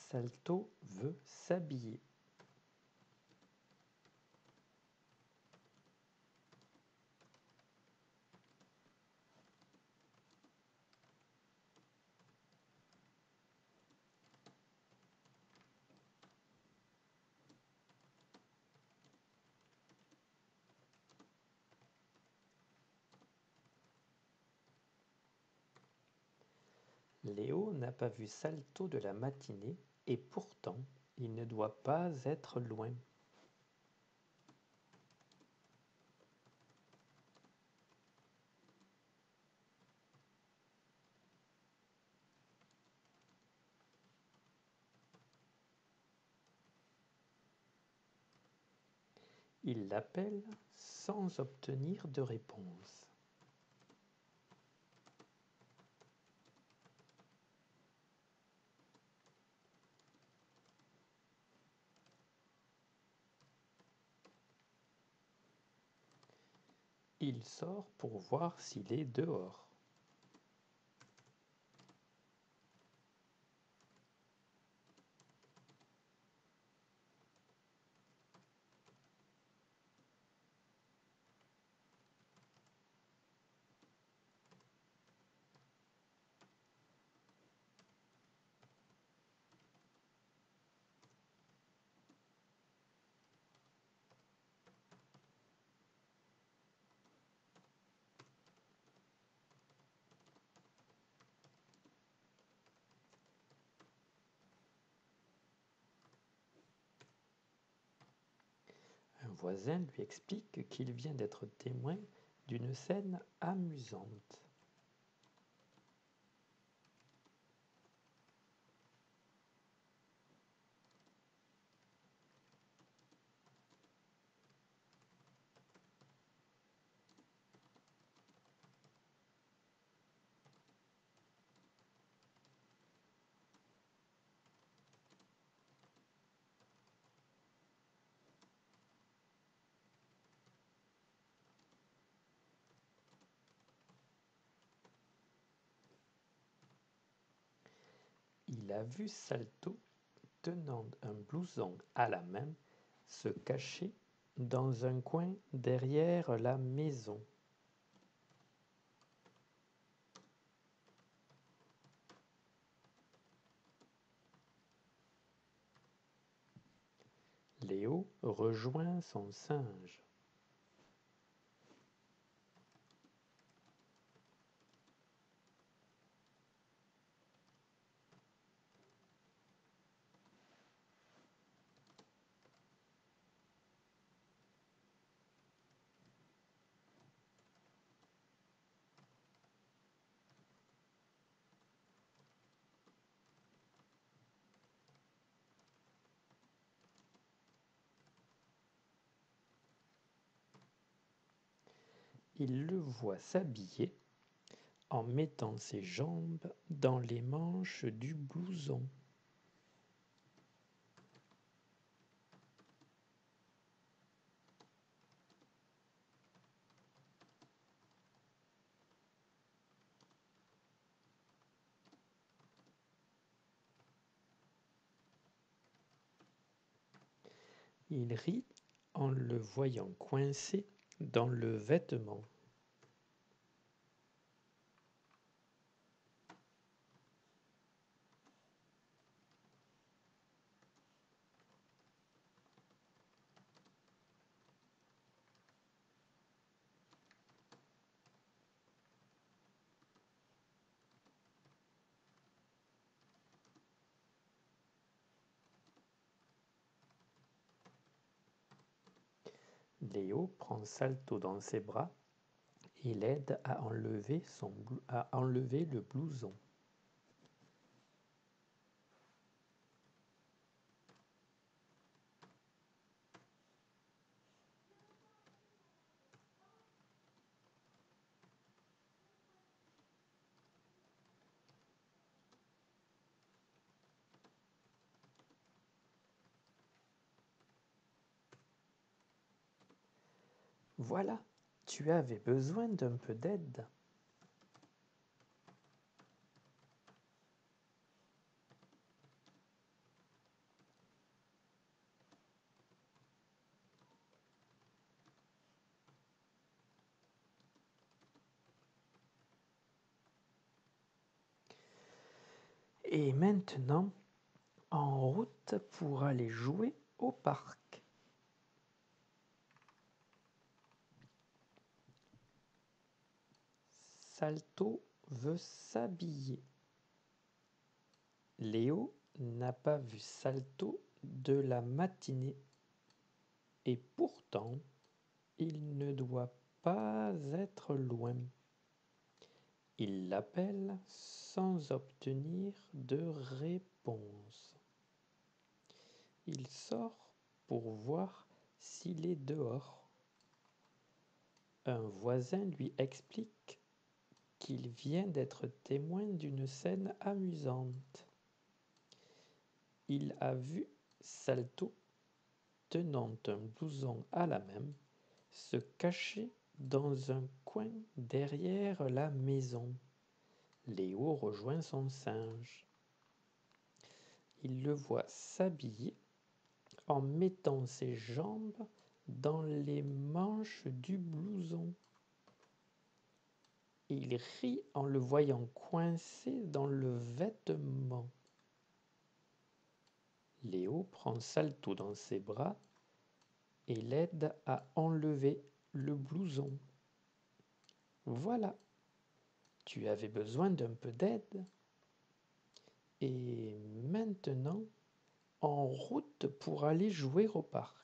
Salto veut s'habiller. Léo n'a pas vu Salto de la matinée et pourtant il ne doit pas être loin. Il l'appelle sans obtenir de réponse. Il sort pour voir s'il est dehors. Un voisin lui explique qu'il vient d'être témoin d'une scène amusante. Il a vu Salto tenant un blouson à la main se cacher dans un coin derrière la maison. Léo rejoint son singe. Il le voit s'habiller en mettant ses jambes dans les manches du blouson. Il rit en le voyant coincé dans le vêtement. Léo prend Salto dans ses bras et l'aide à enlever le blouson. Voilà, tu avais besoin d'un peu d'aide. Et maintenant, en route pour aller jouer au parc. Salto veut s'habiller. Léo n'a pas vu Salto de la matinée. Et pourtant, il ne doit pas être loin. Il l'appelle sans obtenir de réponse. Il sort pour voir s'il est dehors. Un voisin lui explique qu'il vient d'être témoin d'une scène amusante. Il a vu Salto, tenant un blouson à la main, se cacher dans un coin derrière la maison. Léo rejoint son singe. Il le voit s'habiller en mettant ses jambes dans les manches du blouson. Il rit en le voyant coincé dans le vêtement. Léo prend Salto dans ses bras et l'aide à enlever le blouson. Voilà, tu avais besoin d'un peu d'aide. Et maintenant, en route pour aller jouer au parc.